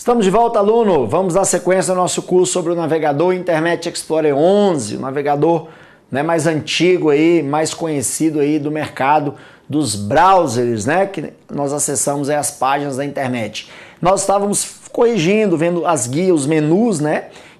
Estamos de volta, aluno. Vamos dar sequência ao nosso curso sobre o navegador Internet Explorer 11, o navegador mais antigo aí, mais conhecido aí do mercado dos browsers, que nós acessamos aí as páginas da internet. Nós estávamos corrigindo, vendo as guias, os menus,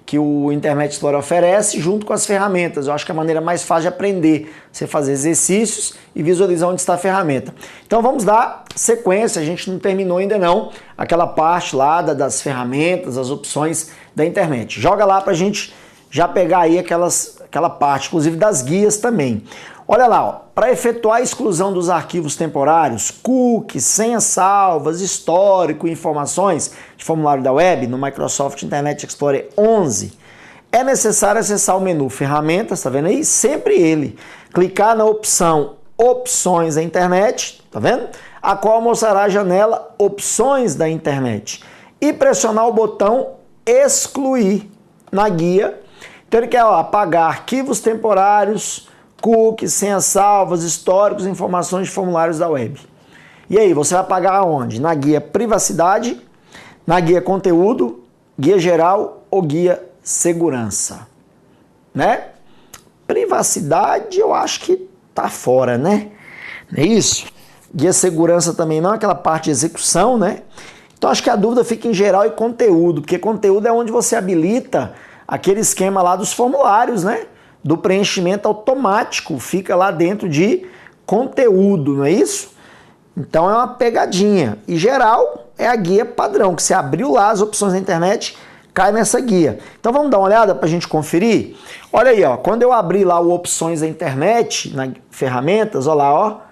que o Internet Explorer oferece junto com as ferramentas. Eu acho que é a maneira mais fácil de aprender, você fazer exercícios e visualizar onde está a ferramenta. Então vamos dar sequência, a gente não terminou ainda não, aquela parte lá das ferramentas, as opções da internet. Joga lá para a gente já pegar aí aquela parte, inclusive das guias também. Olha lá, para efetuar a exclusão dos arquivos temporários, cookies, senhas salvas, histórico e informações de formulário da web no Microsoft Internet Explorer 11, é necessário acessar o menu Ferramentas, tá vendo aí? Sempre ele. Clicar na opção Opções da Internet, tá vendo? A qual mostrará a janela Opções da Internet. E pressionar o botão Excluir na guia. Então ele quer apagar arquivos temporários, cookies, senhas salvas, históricos, informações de formulários da web. E aí, você vai apagar aonde? Na guia Privacidade, na guia Conteúdo, guia Geral ou guia Segurança, Privacidade eu acho que tá fora, Não é isso? Guia Segurança também não, aquela parte de execução, Então acho que a dúvida fica em Geral e Conteúdo, porque conteúdo é onde você habilita aquele esquema lá dos formulários, do preenchimento automático, fica lá dentro de conteúdo, não é isso? Então é uma pegadinha. E Geral é a guia padrão, que você abriu lá as opções da internet, cai nessa guia. Então vamos dar uma olhada para a gente conferir? Olha aí, quando eu abri lá o Opções da Internet, na ferramentas, olha lá,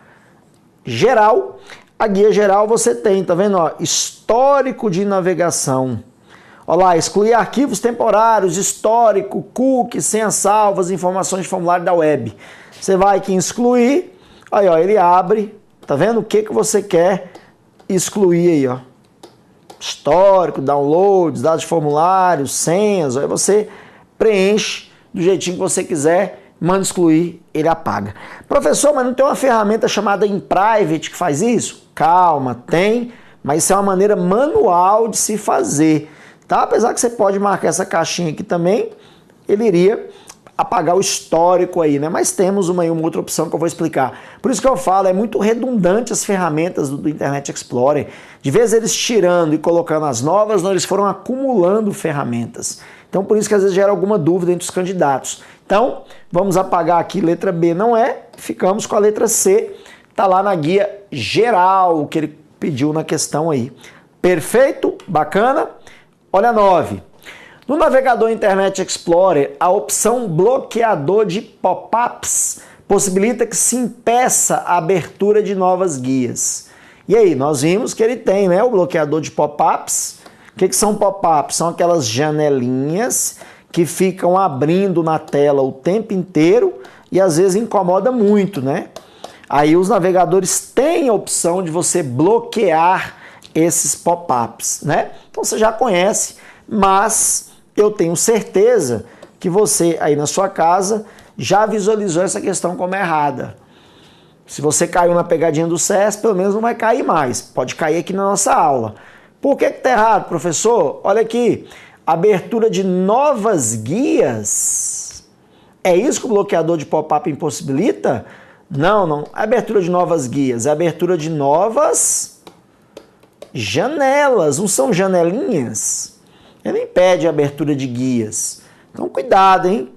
Geral, a guia Geral você tem, tá vendo? Histórico de navegação. Olha lá, excluir arquivos temporários, histórico, cookies, senhas salvas, informações de formulário da web. Você vai aqui em excluir, aí ele abre, tá vendo o que você quer excluir aí, Histórico, downloads, dados de formulários, senhas, aí você preenche do jeitinho que você quiser, manda excluir, ele apaga. Professor, mas não tem uma ferramenta chamada InPrivate que faz isso? Calma, tem, mas isso é uma maneira manual de se fazer. Apesar que você pode marcar essa caixinha aqui também, ele iria apagar o histórico aí, Mas temos uma outra opção que eu vou explicar. Por isso que eu falo, é muito redundante as ferramentas do Internet Explorer. De vez eles tirando e colocando as novas, eles foram acumulando ferramentas. Então por isso que às vezes gera alguma dúvida entre os candidatos. Então, vamos apagar aqui, letra B não ficamos com a letra C, tá lá na guia geral que ele pediu na questão aí. Perfeito? Bacana? Olha a 9. No navegador Internet Explorer, a opção bloqueador de pop-ups possibilita que se impeça a abertura de novas guias. E aí, nós vimos que ele tem, o bloqueador de pop-ups. O que são pop-ups? São aquelas janelinhas que ficam abrindo na tela o tempo inteiro e às vezes incomoda muito, Aí os navegadores têm a opção de você bloquear esses pop-ups, Então você já conhece, mas eu tenho certeza que você aí na sua casa já visualizou essa questão como errada. Se você caiu na pegadinha do SES, pelo menos não vai cair mais. Pode cair aqui na nossa aula. Por que está errado, professor? Olha aqui, abertura de novas guias. É isso que o bloqueador de pop-up impossibilita? Não. É abertura de novas guias, é abertura de novas janelas, não são janelinhas? Ele impede a abertura de guias. Então cuidado, hein?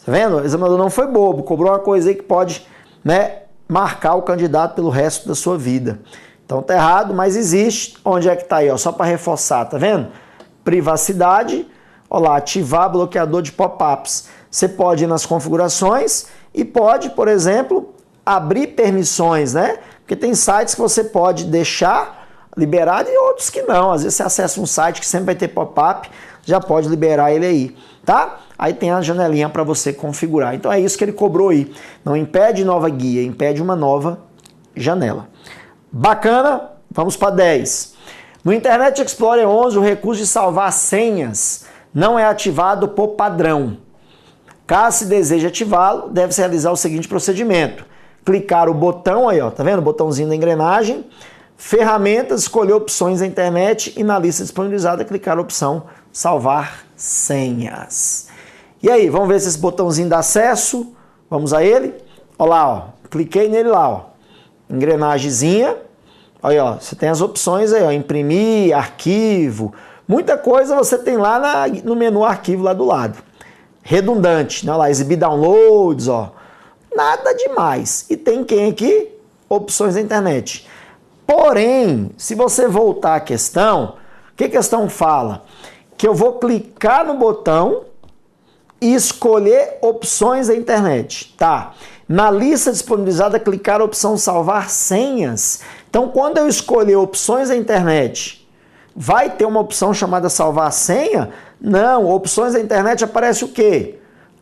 Tá vendo? O examinador não foi bobo, cobrou uma coisa aí que pode, marcar o candidato pelo resto da sua vida. Então tá errado, mas existe. Onde é que tá aí, Só para reforçar, tá vendo? Privacidade, olha lá, ativar bloqueador de pop-ups. Você pode ir nas configurações e pode, por exemplo, abrir permissões, Porque tem sites que você pode deixar liberado e outros que não. Às vezes você acessa um site que sempre vai ter pop-up, já pode liberar ele aí, tá? Aí tem a janelinha para você configurar. Então é isso que ele cobrou aí. Não impede nova guia, impede uma nova janela. Bacana? Vamos para 10. No Internet Explorer 11, o recurso de salvar senhas não é ativado por padrão. Caso se deseje ativá-lo, deve-se realizar o seguinte procedimento. Clicar o botão aí, tá vendo? O botãozinho da engrenagem, ferramentas, escolher opções da internet e na lista disponibilizada clicar a opção salvar senhas. E aí, vamos ver se esse botãozinho dá acesso. Vamos a ele. Olha lá, ó. Cliquei nele lá, ó. Engrenagemzinha. Aí, ó, você tem as opções aí, ó. Imprimir, arquivo. Muita coisa você tem lá no menu arquivo lá do lado. Redundante, né? Olha lá, exibir downloads, ó. Nada demais. E tem quem aqui? Opções da internet. Porém, se você voltar à questão, o que a questão fala? Que eu vou clicar no botão e escolher opções da internet. Tá. Na lista disponibilizada, clicar a opção salvar senhas. Então, quando eu escolher opções da internet, vai ter uma opção chamada salvar senha? Não, opções da internet aparece o quê?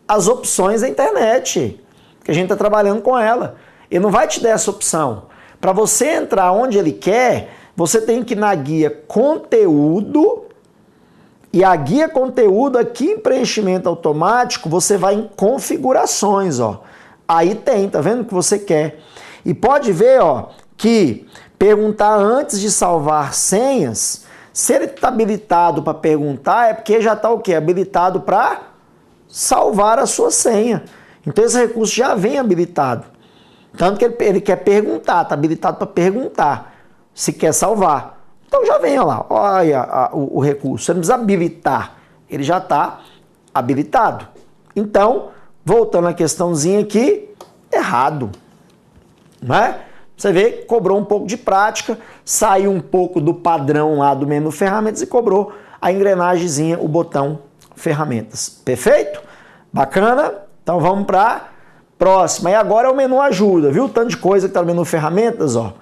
As opções da internet, que a gente está trabalhando com ela. Ele não vai te dar essa opção. Para você entrar onde ele quer, você tem que ir na guia conteúdo, e a guia conteúdo aqui em preenchimento automático, você vai em configurações, ó. Aí tem, tá vendo o que você quer? E pode ver, ó, que perguntar antes de salvar senhas, se ele está habilitado para perguntar, é porque já está o quê? Habilitado para salvar a sua senha. Então esse recurso já vem habilitado. Tanto que ele quer perguntar, está habilitado para perguntar se quer salvar. Então já vem, olha lá, olha o recurso. Você não precisa habilitar, ele já está habilitado. Então, voltando à questãozinha aqui, errado. Né? Você vê que cobrou um pouco de prática, saiu um pouco do padrão lá do menu ferramentas e cobrou a engrenagemzinha, o botão ferramentas. Perfeito? Bacana? Então vamos para próxima. E agora é o menu ajuda, viu? Tanto de coisa que está no menu ferramentas, ó.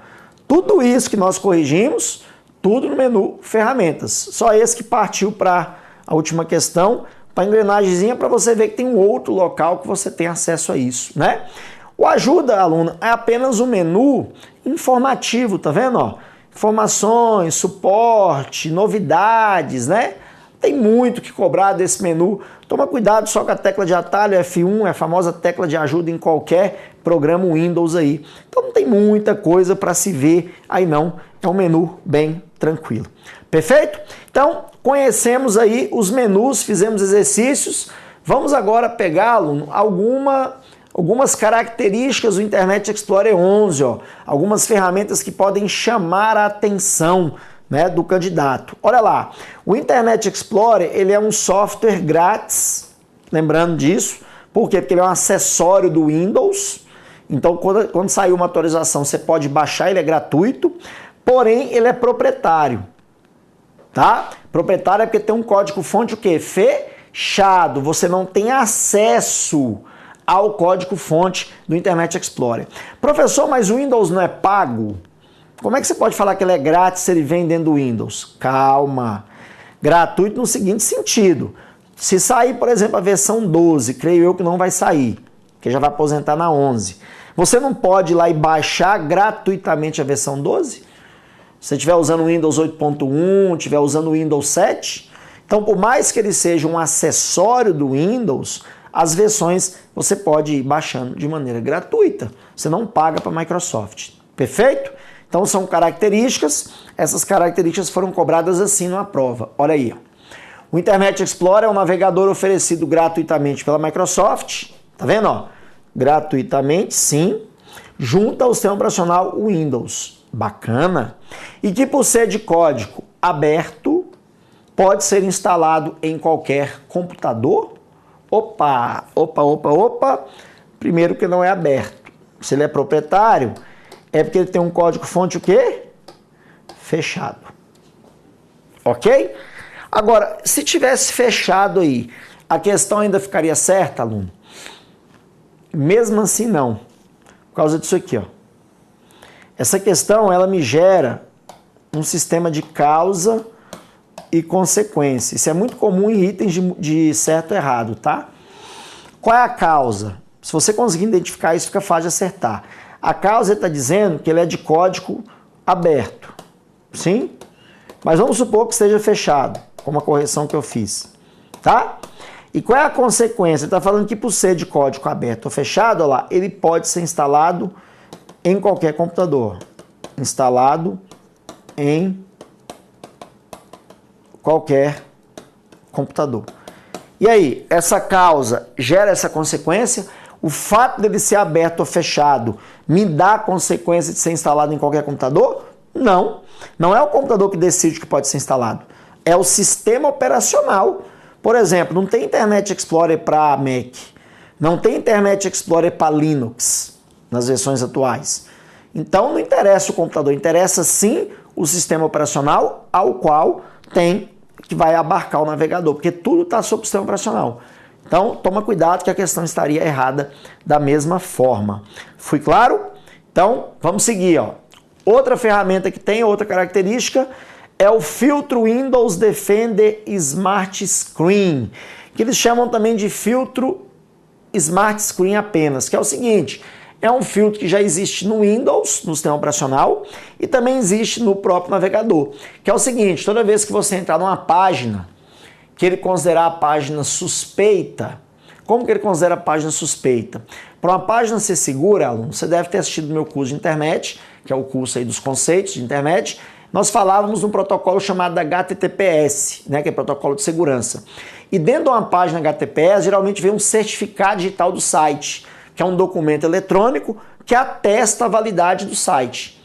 Tudo isso que nós corrigimos, tudo no menu ferramentas. Só esse que partiu para a última questão, para a engrenagemzinha, para você ver que tem um outro local que você tem acesso a isso, né? O ajuda, aluna, é apenas um menu informativo, tá vendo? Ó? Informações, suporte, novidades, né? Tem muito que cobrar desse menu. Toma cuidado só com a tecla de atalho F1, é a famosa tecla de ajuda em qualquer programa Windows aí. Então não tem muita coisa para se ver aí não. É um menu bem tranquilo. Perfeito? Então, conhecemos aí os menus, fizemos exercícios. Vamos agora pegar, aluno, algumas características do Internet Explorer 11, ó, algumas ferramentas que podem chamar a atenção, né, do candidato. Olha lá, o Internet Explorer ele é um software grátis, lembrando disso, por quê? Porque ele é um acessório do Windows, então quando sair uma atualização você pode baixar, ele é gratuito, porém ele é proprietário, tá? Proprietário é porque tem um código-fonte o quê? Fechado, você não tem acesso ao código-fonte do Internet Explorer. Professor, mas o Windows não é pago? Como é que você pode falar que ele é grátis se ele vem dentro do Windows? Calma. Gratuito no seguinte sentido. Se sair, por exemplo, a versão 12, creio eu que não vai sair, que já vai aposentar na 11. Você não pode ir lá e baixar gratuitamente a versão 12? Se você estiver usando o Windows 8.1, estiver usando o Windows 7, então por mais que ele seja um acessório do Windows, as versões você pode ir baixando de maneira gratuita. Você não paga para a Microsoft. Perfeito? Então são características, essas características foram cobradas assim numa prova. Olha aí. O Internet Explorer é um navegador oferecido gratuitamente pela Microsoft. Tá vendo? Ó? Gratuitamente, sim, junto ao sistema operacional Windows. Bacana. E que por ser de código aberto, pode ser instalado em qualquer computador. Opa. Primeiro que não é aberto. Se ele é proprietário, é porque ele tem um código-fonte o quê? Fechado. Ok? Agora, se tivesse fechado aí, a questão ainda ficaria certa, aluno? Mesmo assim, não. Por causa disso aqui, ó. Essa questão, ela me gera um sistema de causa e consequência. Isso é muito comum em itens de certo e errado, tá? Qual é a causa? Se você conseguir identificar isso, fica fácil de acertar. A causa está dizendo que ele é de código aberto, sim? Mas vamos supor que esteja fechado, como a correção que eu fiz, tá? E qual é a consequência? Ele está falando que por ser de código aberto ou fechado, olha lá, ele pode ser instalado em qualquer computador. Instalado em qualquer computador. E aí, essa causa gera essa consequência? O fato dele ser aberto ou fechado me dá a consequência de ser instalado em qualquer computador? Não. Não é o computador que decide que pode ser instalado. É o sistema operacional. Por exemplo, não tem Internet Explorer para Mac. Não tem Internet Explorer para Linux nas versões atuais. Então não interessa o computador, interessa sim o sistema operacional ao qual que vai abarcar o navegador, porque tudo está sob o sistema operacional. Então toma cuidado que a questão estaria errada da mesma forma. Fui claro? Então vamos seguir. Outra ferramenta que tem outra característica é o filtro Windows Defender Smart Screen, que eles chamam também de filtro Smart Screen apenas, que é o seguinte: é um filtro que já existe no Windows, no sistema operacional, e também existe no próprio navegador, que é o seguinte: toda vez que você entrar numa página que ele considerar a página suspeita, como que ele considera a página suspeita? Para uma página ser segura, aluno, você deve ter assistido o meu curso de internet, que é o curso aí dos conceitos de internet. Nós falávamos de um protocolo chamado HTTPS, né, que é protocolo de segurança. E dentro de uma página HTTPS, geralmente vem um certificado digital do site, que é um documento eletrônico que atesta a validade do site.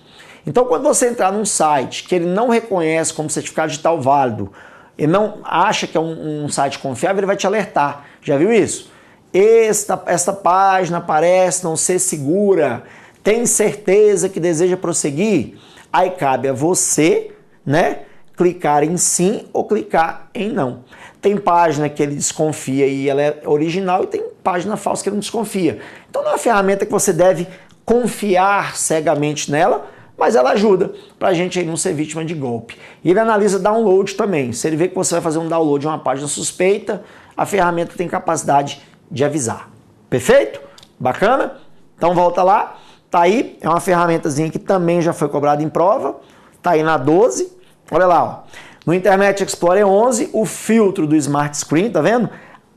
Então, quando você entrar num site que ele não reconhece como certificado digital válido, ele não acha que é um site confiável, ele vai te alertar. Já viu isso? Esta página parece não ser segura. Tem certeza que deseja prosseguir? Aí cabe a você, né, clicar em sim ou clicar em não. Tem página que ele desconfia e ela é original, e tem página falsa que ele não desconfia. Então não é uma ferramenta que você deve confiar cegamente nela, mas ela ajuda para a gente aí não ser vítima de golpe. E ele analisa download também. Se ele vê que você vai fazer um download de uma página suspeita, a ferramenta tem capacidade de avisar. Perfeito? Bacana? Então volta lá. Tá aí, é uma ferramentazinha que também já foi cobrada em prova. Tá aí na 12. Olha lá, ó. No Internet Explorer 11, o filtro do Smart Screen, tá vendo?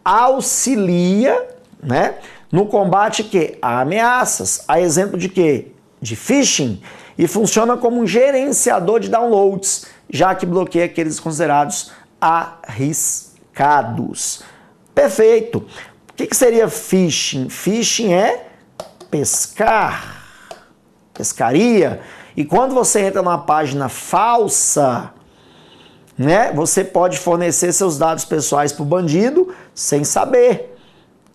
Auxilia, né, no combate a ameaças. A exemplo de quê? De phishing. E funciona como um gerenciador de downloads, já que bloqueia aqueles considerados arriscados. Perfeito. O que seria phishing? Phishing é pescar, pescaria. E quando você entra numa página falsa, né, você pode fornecer seus dados pessoais para o bandido sem saber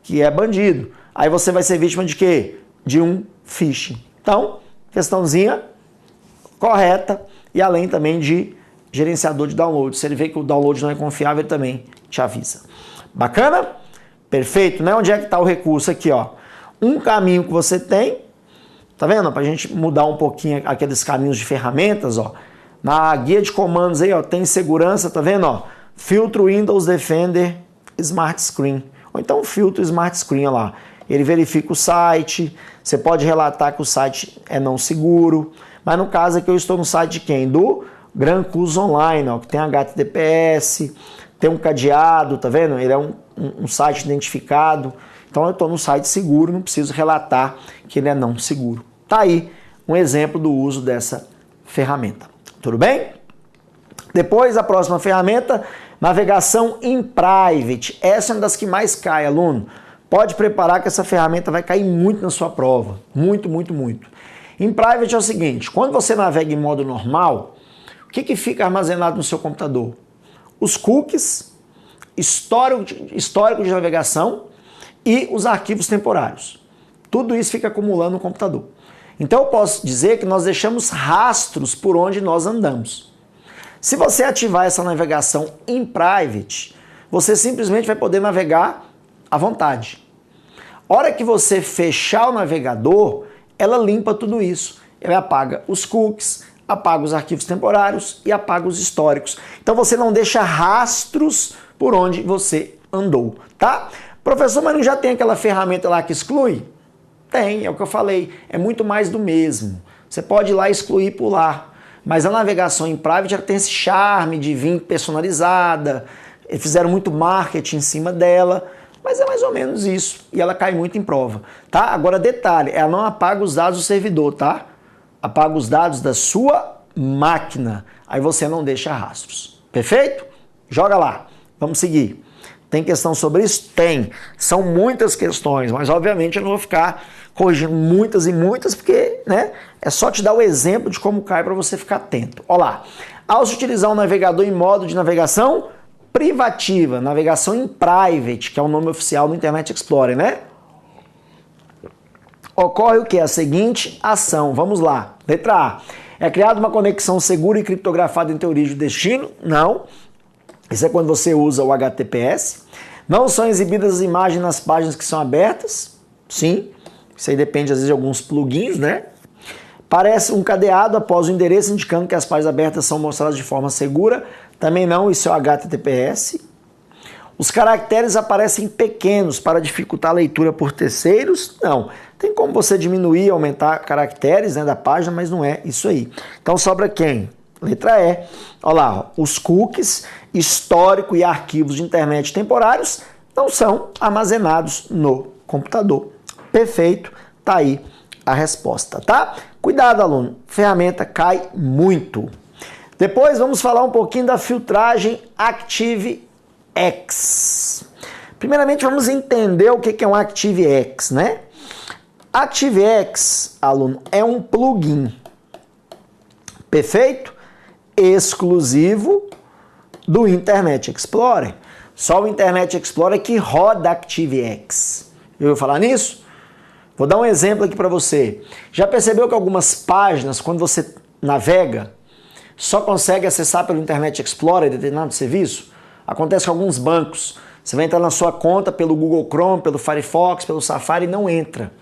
que é bandido. Aí você vai ser vítima de quê? De um phishing. Então, questãozinha correta, e além também de gerenciador de download. Se ele vê que o download não é confiável, ele também te avisa. Bacana? Perfeito, né? Onde é que está o recurso aqui, ó? Um caminho que você tem, tá vendo? Para a gente mudar um pouquinho aqueles caminhos de ferramentas, ó. Na guia de comandos aí, ó, tem segurança, tá vendo, ó? Filtro Windows Defender Smart Screen. Ou então filtro Smart Screen, ó lá. Ele verifica o site, você pode relatar que o site é não seguro, mas no caso aqui eu estou no site de quem? Do Gran Cursos Online, ó, que tem HTTPS, tem um cadeado, tá vendo? Ele é um site identificado. Então eu estou no site seguro, não preciso relatar que ele é não seguro. Tá aí um exemplo do uso dessa ferramenta. Tudo bem? Depois, a próxima ferramenta, navegação in private. Essa é uma das que mais cai, aluno. Pode preparar que essa ferramenta vai cair muito na sua prova. Muito, muito, muito. In private é o seguinte: quando você navega em modo normal, o que fica armazenado no seu computador? Os cookies, histórico de navegação e os arquivos temporários. Tudo isso fica acumulando no computador. Então eu posso dizer que nós deixamos rastros por onde nós andamos. Se você ativar essa navegação in private, você simplesmente vai poder navegar à vontade. Hora que você fechar o navegador, ela limpa tudo isso. Ela apaga os cookies, apaga os arquivos temporários e apaga os históricos. Então você não deixa rastros por onde você andou, tá? Professor, mas não já tem aquela ferramenta lá que exclui? Tem, é o que eu falei, é muito mais do mesmo. Você pode ir lá e excluir por lá, mas a navegação em private já tem esse charme de vir personalizada, eles fizeram muito marketing em cima dela, mas é mais ou menos isso, e ela cai muito em prova, tá? Agora detalhe, ela não apaga os dados do servidor, tá? Apaga os dados da sua máquina. Aí você não deixa rastros. Perfeito? Joga lá. Vamos seguir. Tem questão sobre isso? Tem. São muitas questões, mas obviamente eu não vou ficar corrigindo muitas e muitas, porque, né, é só te dar o exemplo de como cai para você ficar atento. Olha lá. Ao se utilizar um navegador em modo de navegação privativa, navegação em private, que é o nome oficial do Internet Explorer, né? Ocorre o que? A seguinte ação. Vamos lá. Letra A. É criada uma conexão segura e criptografada entre a origem e o destino? Não. Isso é quando você usa o HTTPS. Não são exibidas as imagens nas páginas que são abertas? Sim. Isso aí depende, às vezes, de alguns plugins, né? Parece um cadeado após o endereço indicando que as páginas abertas são mostradas de forma segura? Também não, isso é o HTTPS. Os caracteres aparecem pequenos para dificultar a leitura por terceiros? Não. Tem como você diminuir e aumentar caracteres, né, da página, mas não é isso aí. Então sobra quem? Letra E. Olha lá, os cookies, histórico e arquivos de internet temporários não são armazenados no computador. Perfeito, tá aí a resposta, tá? Cuidado, aluno, ferramenta cai muito. Depois vamos falar um pouquinho da filtragem ActiveX. Primeiramente vamos entender o que é um ActiveX, né? ActiveX, aluno, é um plugin, perfeito? Exclusivo do Internet Explorer. Só o Internet Explorer que roda ActiveX. Eu vou falar nisso? Vou dar um exemplo aqui para você. Já percebeu que algumas páginas, quando você navega, só consegue acessar pelo Internet Explorer determinado serviço? Acontece com alguns bancos. Você vai entrar na sua conta pelo Google Chrome, pelo Firefox, pelo Safari e não entra.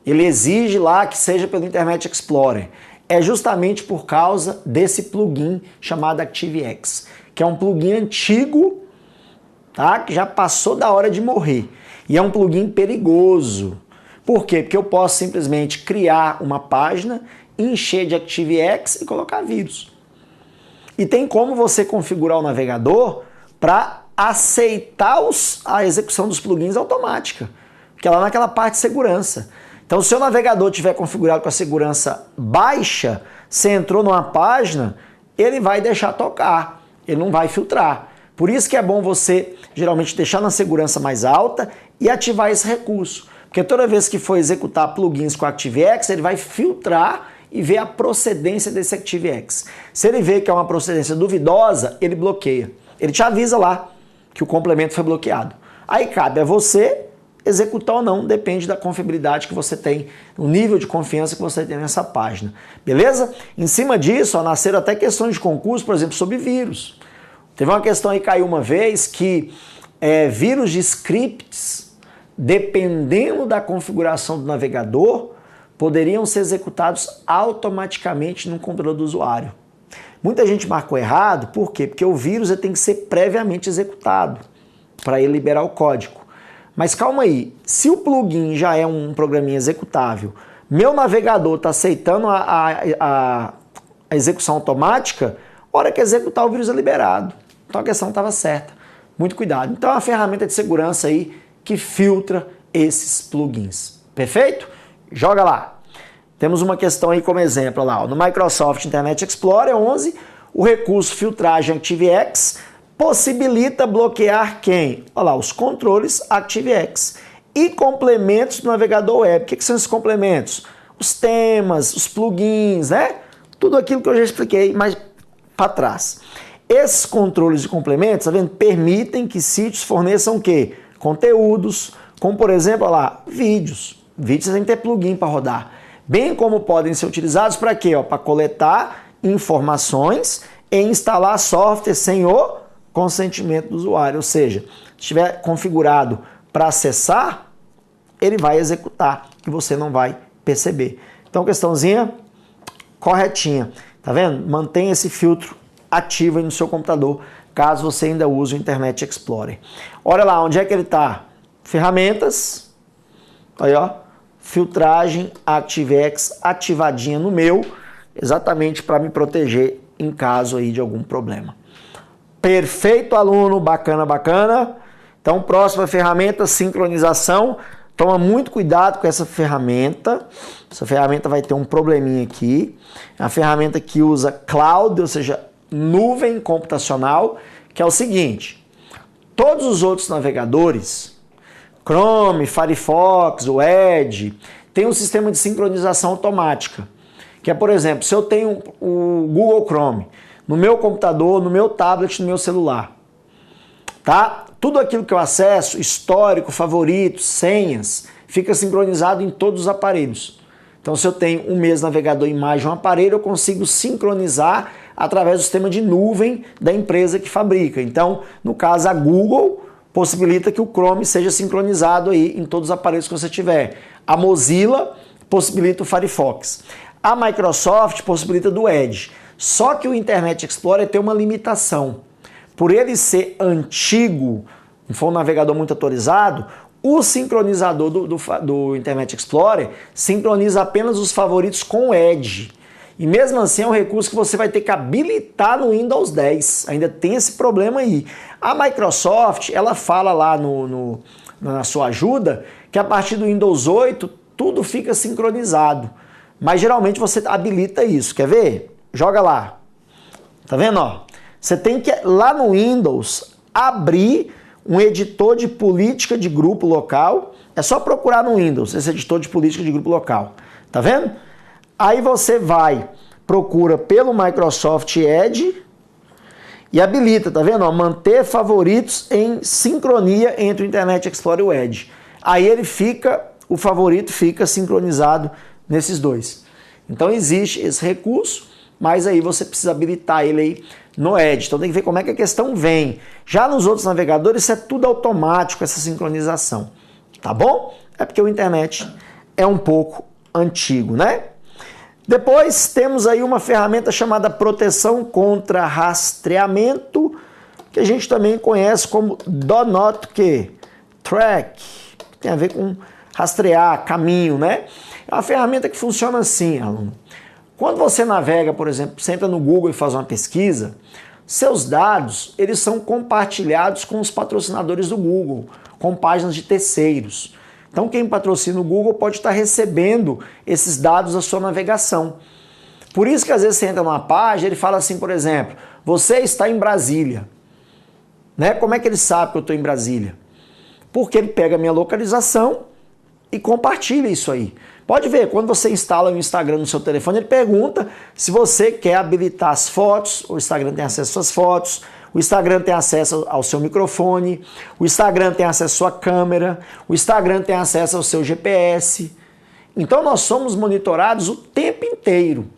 Ele exige lá que seja pelo Internet Explorer. É justamente por causa desse plugin chamado ActiveX, que é um plugin antigo, tá? Que já passou da hora de morrer. E é um plugin perigoso. Por quê? Porque eu posso simplesmente criar uma página, encher de ActiveX e colocar vírus. E tem como você configurar o navegador para aceitar a execução dos plugins automática, que é lá naquela parte de segurança. Então, se o seu navegador tiver configurado com a segurança baixa, você entrou numa página, ele vai deixar tocar, ele não vai filtrar. Por isso que é bom você, geralmente, deixar na segurança mais alta e ativar esse recurso. Porque toda vez que for executar plugins com ActiveX, ele vai filtrar e ver a procedência desse ActiveX. Se ele vê que é uma procedência duvidosa, ele bloqueia. Ele te avisa lá que o complemento foi bloqueado. Aí cabe a você executar ou não, depende da confiabilidade que você tem, o nível de confiança que você tem nessa página. Beleza? Em cima disso, ó, nasceram até questões de concurso, por exemplo, sobre vírus. Teve uma questão aí que caiu uma vez que vírus de scripts, dependendo da configuração do navegador, poderiam ser executados automaticamente no computador do usuário. Muita gente marcou errado, por quê? Porque o vírus tem que ser previamente executado para ele liberar o código. Mas calma aí, se o plugin já é um programinha executável, meu navegador está aceitando a execução automática, a hora que executar o vírus é liberado. Então a questão estava certa. Muito cuidado. Então é uma ferramenta de segurança aí que filtra esses plugins. Perfeito? Joga lá. Temos uma questão aí como exemplo lá. No Microsoft Internet Explorer 11, o recurso filtragem ActiveX possibilita bloquear quem? Olha lá, os controles ActiveX e complementos do navegador web. O que são esses complementos? Os temas, os plugins, né? Tudo aquilo que eu já expliquei mais para trás. Esses controles e complementos, tá vendo? Permitem que sítios forneçam o quê? Conteúdos, como por exemplo, olha lá, vídeos. Vídeos tem que ter plugin para rodar. Bem como podem ser utilizados para quê? Para coletar informações e instalar software sem o consentimento do usuário, ou seja, se estiver configurado para acessar, ele vai executar e você não vai perceber. Então, questãozinha corretinha, tá vendo? Mantenha esse filtro ativo aí no seu computador, caso você ainda use o Internet Explorer. Olha lá, onde é que ele está? Ferramentas, aí ó, filtragem ActiveX ativadinha no meu, exatamente para me proteger em caso aí de algum problema. Perfeito, aluno, bacana, bacana. Então, próxima ferramenta, sincronização. Toma muito cuidado com essa ferramenta. Essa ferramenta vai ter um probleminha aqui. É uma ferramenta que usa cloud, ou seja, nuvem computacional, que é o seguinte: todos os outros navegadores, Chrome, Firefox, o Edge, tem um sistema de sincronização automática. Que é, por exemplo, se eu tenho o Google Chrome no meu computador, no meu tablet, no meu celular, tá? Tudo aquilo que eu acesso, histórico, favoritos, senhas, fica sincronizado em todos os aparelhos. Então, se eu tenho um mesmo navegador em mais de um aparelho, eu consigo sincronizar através do sistema de nuvem da empresa que fabrica. Então, no caso, a Google possibilita que o Chrome seja sincronizado aí em todos os aparelhos que você tiver. A Mozilla possibilita o Firefox. A Microsoft possibilita do Edge. Só que o Internet Explorer tem uma limitação. Por ele ser antigo, não for um navegador muito atualizado, o sincronizador do Internet Explorer sincroniza apenas os favoritos com o Edge. E mesmo assim é um recurso que você vai ter que habilitar no Windows 10. Ainda tem esse problema aí. A Microsoft, ela fala lá na sua ajuda que a partir do Windows 8 tudo fica sincronizado. Mas geralmente você habilita isso. Quer ver? Joga lá. Tá vendo? Ó? Você tem que, lá no Windows, abrir um editor de política de grupo local. É só procurar no Windows esse editor de política de grupo local. Tá vendo? Aí você vai, procura pelo Microsoft Edge e habilita, tá vendo? Ó, manter favoritos em sincronia entre o Internet Explorer e o Edge. Aí o favorito fica sincronizado nesses dois. Então existe esse recurso, mas aí você precisa habilitar ele aí no Edge. Então tem que ver como é que a questão vem. Já nos outros navegadores isso é tudo automático, essa sincronização. Tá bom? É porque o internet é um pouco antigo, né? Depois temos aí uma ferramenta chamada proteção contra rastreamento, que a gente também conhece como Do Not Track, que tem a ver com rastrear, caminho, né? É uma ferramenta que funciona assim, aluno. Quando você navega, por exemplo, você entra no Google e faz uma pesquisa, seus dados, eles são compartilhados com os patrocinadores do Google, com páginas de terceiros. Então, quem patrocina o Google pode estar recebendo esses dados da sua navegação. Por isso que às vezes você entra numa página, ele fala assim, por exemplo, você está em Brasília. Né? Como é que ele sabe que eu estou em Brasília? Porque ele pega a minha localização e compartilha isso aí. Pode ver, quando você instala o Instagram no seu telefone, ele pergunta se você quer habilitar as fotos, o Instagram tem acesso às suas fotos, o Instagram tem acesso ao seu microfone, o Instagram tem acesso à sua câmera, o Instagram tem acesso ao seu GPS. Então nós somos monitorados o tempo inteiro.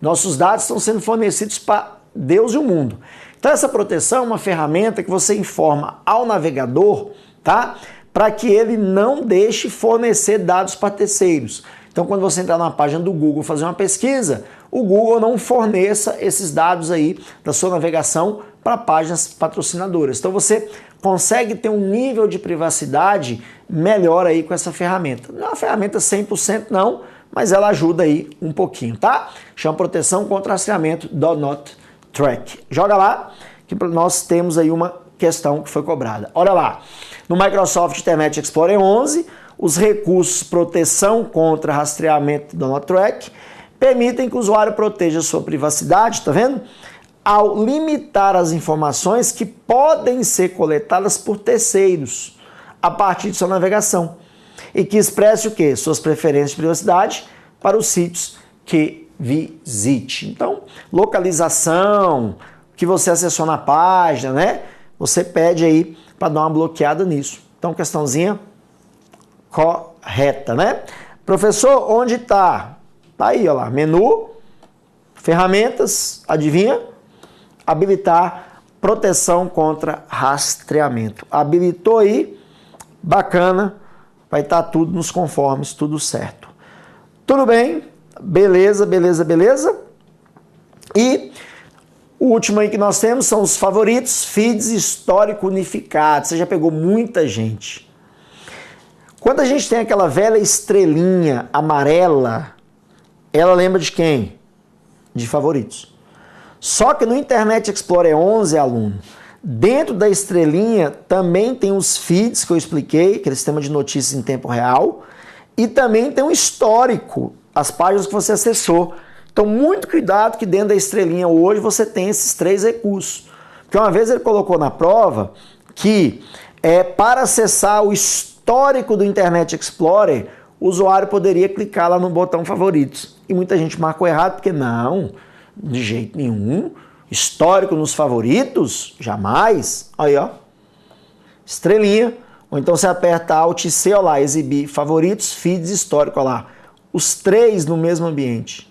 Nossos dados estão sendo fornecidos para Deus e o mundo. Então essa proteção é uma ferramenta que você informa ao navegador, tá? Para que ele não deixe fornecer dados para terceiros. Então, quando você entrar na página do Google fazer uma pesquisa, o Google não forneça esses dados aí da sua navegação para páginas patrocinadoras. Então, você consegue ter um nível de privacidade melhor aí com essa ferramenta. Não é uma ferramenta 100% não, mas ela ajuda aí um pouquinho, tá? Chama proteção contra rastreamento Do Not Track. Joga lá que nós temos aí uma questão que foi cobrada. Olha lá, no Microsoft Internet Explorer 11, os recursos proteção contra rastreamento do No Track permitem que o usuário proteja sua privacidade, tá vendo? Ao limitar as informações que podem ser coletadas por terceiros a partir de sua navegação e que expresse o quê? Suas preferências de privacidade para os sítios que visite. Então, localização, que você acessou na página, né? Você pede aí para dar uma bloqueada nisso. Então, questãozinha correta, né? Professor, onde está? Tá aí, ó lá, menu, ferramentas, adivinha? Habilitar proteção contra rastreamento. Habilitou aí, bacana, vai estar tudo nos conformes, tudo certo. Tudo bem? Beleza, beleza, beleza? E o último aí que nós temos são os favoritos, feeds histórico unificado. Você já pegou muita gente. Quando a gente tem aquela velha estrelinha amarela, ela lembra de quem? De favoritos. Só que no Internet Explorer 11, aluno, Dentro da estrelinha também tem os feeds que eu expliquei, aquele sistema de notícias em tempo real, e também tem um histórico, as páginas que você acessou. Então, muito cuidado que dentro da estrelinha hoje você tem esses 3 recursos. Porque uma vez ele colocou na prova que para acessar o histórico do Internet Explorer, o usuário poderia clicar lá no botão favoritos. E muita gente marcou errado, porque não, de jeito nenhum. Histórico nos favoritos? Jamais. Aí, ó. Estrelinha. Ou então você aperta Alt C, ó lá, exibir favoritos, feeds, histórico, ó lá. Os 3 no mesmo ambiente.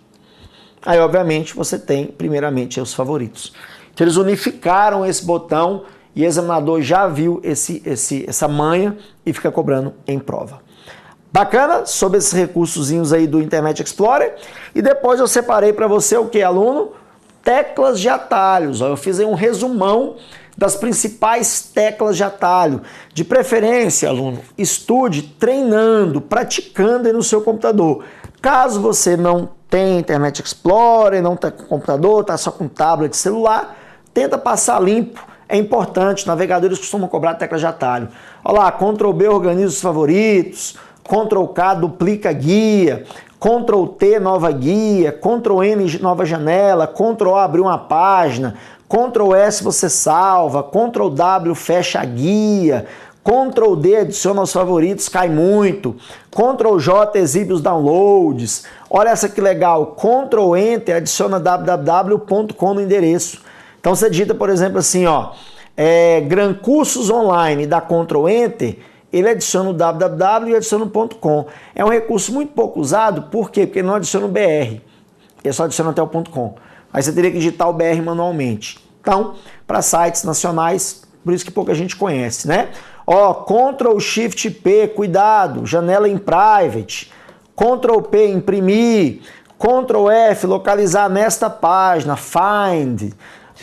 Aí, obviamente, você tem, primeiramente, os favoritos. Então, eles unificaram esse botão e o examinador já viu essa manha e fica cobrando em prova. Bacana? Sobre esses recursozinhos aí do Internet Explorer. E depois eu separei para você o que, aluno? Teclas de atalhos. Eu fiz aí um resumão das principais teclas de atalho. De preferência, aluno, estude treinando, praticando aí no seu computador. Caso você não tenha Internet Explorer, não está com computador, está só com tablet, celular, tenta passar limpo. É importante, navegadores costumam cobrar teclas de atalho. Olha lá, Ctrl B organiza os favoritos, Ctrl K duplica guia, Ctrl T nova guia, Ctrl N nova janela, Ctrl O abrir uma página, Ctrl S você salva, Ctrl W fecha a guia, Ctrl D adiciona aos favoritos, cai muito, Ctrl J exibe os downloads. Olha essa que legal, Ctrl Enter adiciona www.com no endereço. Então você digita, por exemplo, assim, ó, Gran Cursos Online, dá Ctrl Enter, ele adiciona o www e adiciona o .com. É um recurso muito pouco usado, por quê? Porque ele não adiciona o BR, ele só adiciona até o .com. Aí você teria que digitar o BR manualmente. Então, para sites nacionais, por isso que pouca gente conhece, né? Ó, Ctrl Shift P, cuidado, janela em private, Ctrl P, imprimir, Ctrl F, localizar nesta página, find,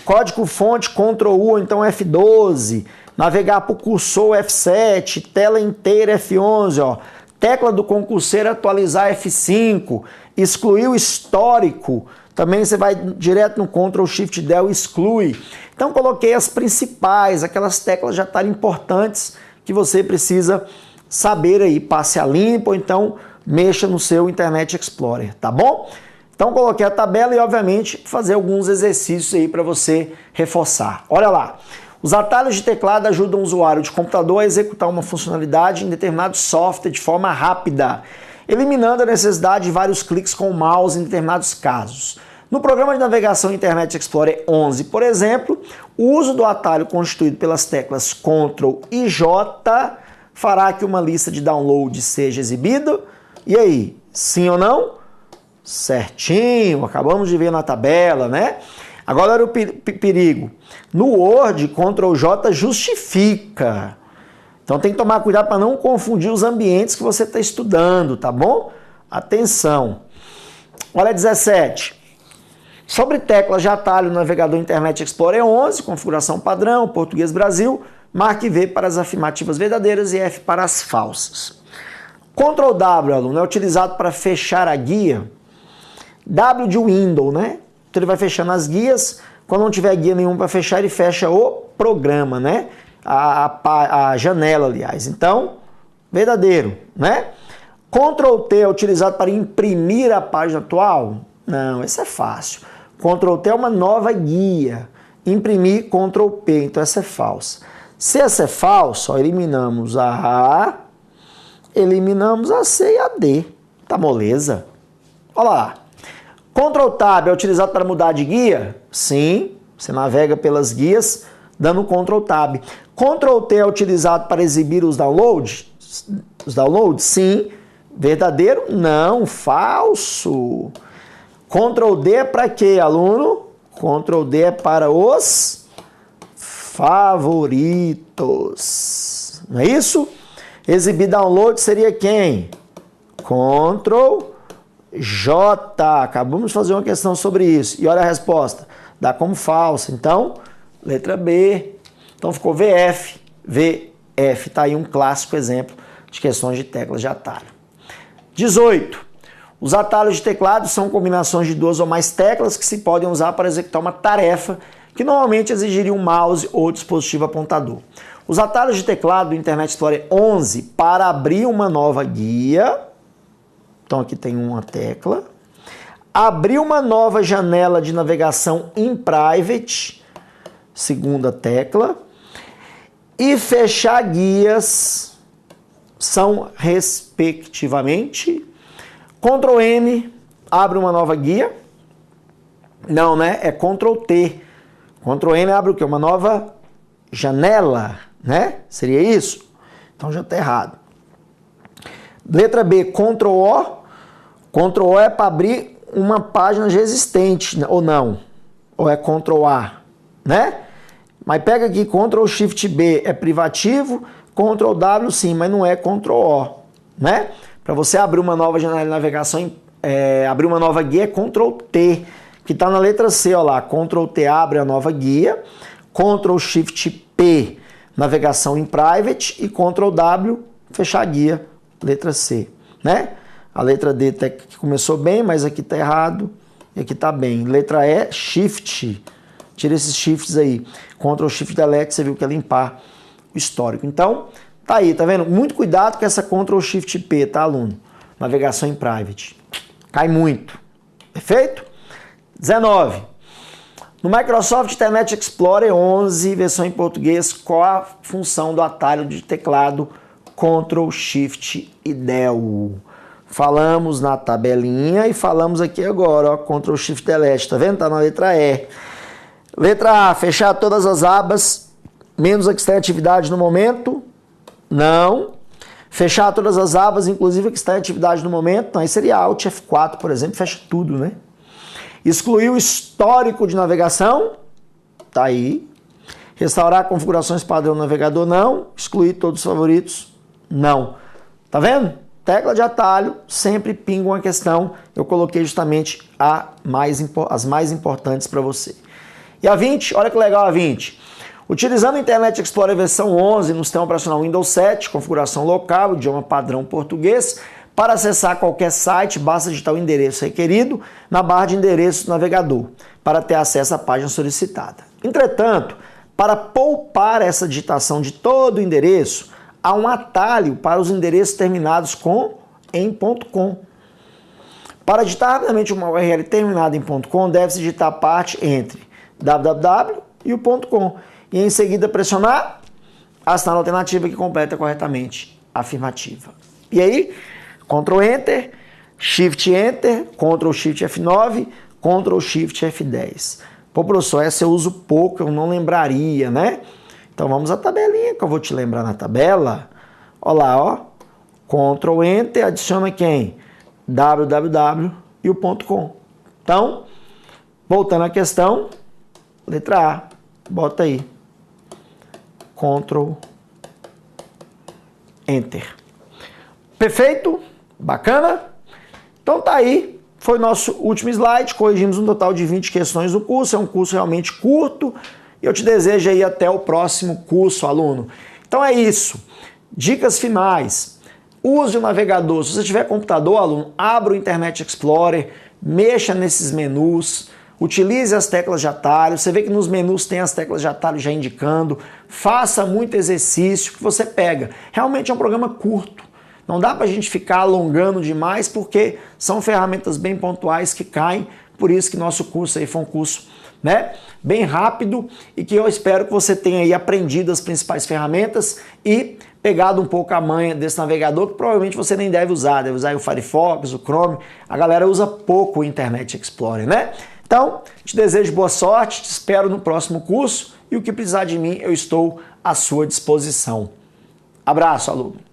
código fonte Ctrl U, ou então F12, navegar para o cursor F7, tela inteira F11, ó, tecla do concurseiro atualizar F5, excluir o histórico, também você vai direto no Ctrl Shift Del e exclui. Então coloquei as principais, aquelas teclas já estão importantes que você precisa saber aí, passe a limpo ou então mexa no seu Internet Explorer, tá bom? Então coloquei a tabela e obviamente fazer alguns exercícios aí para você reforçar. Olha lá, os atalhos de teclado ajudam o usuário de computador a executar uma funcionalidade em determinado software de forma rápida, eliminando a necessidade de vários cliques com o mouse em determinados casos. No programa de navegação Internet Explorer 11, por exemplo, o uso do atalho constituído pelas teclas Ctrl e J fará que uma lista de download seja exibida. E aí, sim ou não? Certinho, acabamos de ver na tabela, né? Agora era o perigo. No Word, Ctrl J justifica. Então tem que tomar cuidado para não confundir os ambientes que você está estudando, tá bom? Atenção. Olha 17. Sobre teclas de atalho no navegador Internet Explorer 11, configuração padrão, português Brasil, marque V para as afirmativas verdadeiras e F para as falsas. Ctrl W, aluno, é utilizado para fechar a guia. W de window, né? Então ele vai fechando as guias. Quando não tiver guia nenhuma para fechar, ele fecha o programa, né? A janela, aliás. Então, verdadeiro, né? Ctrl T é utilizado para imprimir a página atual? Não, esse é fácil. Ctrl T é uma nova guia. Imprimir, Ctrl P. Então essa é falsa. Se essa é falsa, ó, eliminamos a A, eliminamos a C e a D. Tá moleza? Olha lá. Ctrl Tab é utilizado para mudar de guia? Sim, você navega pelas guias dando Ctrl Tab. Ctrl T é utilizado para exibir os downloads? Os downloads? Sim. Verdadeiro? Não, falso. Ctrl D é para quê, aluno? Ctrl D é para os favoritos. Não é isso? Exibir download seria quem? Ctrl J. Acabamos de fazer uma questão sobre isso. E olha a resposta. Dá como falsa. Então, letra B. Então ficou VF. VF. Está aí um clássico exemplo de questões de teclas de atalho. 18. Os atalhos de teclado são combinações de duas ou mais teclas que se podem usar para executar uma tarefa que normalmente exigiria um mouse ou dispositivo apontador. Os atalhos de teclado do Internet Explorer 11 para abrir uma nova guia. Então aqui tem uma tecla. Abrir uma nova janela de navegação in private, segunda tecla. E fechar guias são respectivamente Ctrl N, abre uma nova guia. Não, né? É Ctrl T. Ctrl N abre o quê? Uma nova janela, né? Seria isso? Então já está errado. Letra B, Ctrl O. Ctrl O é para abrir uma página já existente, ou não? Ou é Ctrl A, né? Mas pega aqui, Ctrl Shift B é privativo, Ctrl W sim, mas não é Ctrl O, né? Para você abrir uma nova janela de navegação, abrir uma nova guia é Ctrl T, que está na letra C, ó lá. Ctrl T abre a nova guia, Ctrl Shift P, navegação em private, e Ctrl W, fechar a guia, letra C, né? A letra D até que começou bem, mas aqui está errado, e aqui está bem. Letra E, Shift, tira esses shifts aí. Ctrl Shift Delete, você viu que é limpar o histórico. Então, tá aí, tá vendo? Muito cuidado com essa Ctrl Shift P, tá, aluno? Navegação em private. Cai muito. Perfeito? 19. No Microsoft Internet Explorer 11, versão em português, qual a função do atalho de teclado Ctrl Shift e Del? Falamos na tabelinha e falamos aqui agora, ó, Ctrl Shift Delete, tá vendo? Tá na letra E. Letra A, fechar todas as abas, menos a que está em atividade no momento. Não. Fechar todas as abas, inclusive a que está em atividade no momento. Não, aí seria Alt F4, por exemplo, fecha tudo, né? Excluir o histórico de navegação. Tá aí. Restaurar configurações padrão do navegador, não. Excluir todos os favoritos, não. Tá vendo? Tecla de atalho, sempre pinga uma questão. Eu coloquei justamente as mais importantes para você. E a 20, olha que legal a 20. Utilizando o Internet Explorer versão 11 no sistema operacional Windows 7, configuração local, idioma padrão português, para acessar qualquer site, basta digitar o endereço requerido na barra de endereços do navegador, para ter acesso à página solicitada. Entretanto, para poupar essa digitação de todo o endereço, há um atalho para os endereços terminados em .com. Para digitar rapidamente uma URL terminada em .com, deve-se digitar a parte entre www e o .com. E em seguida pressionar a assinala alternativa que completa corretamente a afirmativa. E aí, Ctrl Enter, Shift Enter, Ctrl Shift F9, Ctrl Shift F10. Pô, professor, essa eu uso pouco, eu não lembraria, né? Então vamos à tabelinha que eu vou te lembrar na tabela. Olha lá, ó. Ctrl Enter, adiciona quem? www e o .com. Então, voltando à questão, letra A, bota aí. Ctrl Enter. Perfeito? Bacana? Então tá aí. Foi nosso último slide. Corrigimos um total de 20 questões do curso. É um curso realmente curto. E eu te desejo aí até o próximo curso, aluno. Então é isso. Dicas finais. Use o navegador. Se você tiver computador, aluno, abra o Internet Explorer, mexa nesses menus, utilize as teclas de atalho. Você vê que nos menus tem as teclas de atalho já indicando. Faça muito exercício que você pega. Realmente é um programa curto. Não dá para a gente ficar alongando demais porque são ferramentas bem pontuais que caem. Por isso que nosso curso aí foi um curso, né, bem rápido e que eu espero que você tenha aí aprendido as principais ferramentas e pegado um pouco a manha desse navegador que provavelmente você nem deve usar o Firefox, o Chrome. A galera usa pouco o Internet Explorer, né? Então, te desejo boa sorte, te espero no próximo curso e o que precisar de mim eu estou à sua disposição. Abraço, aluno!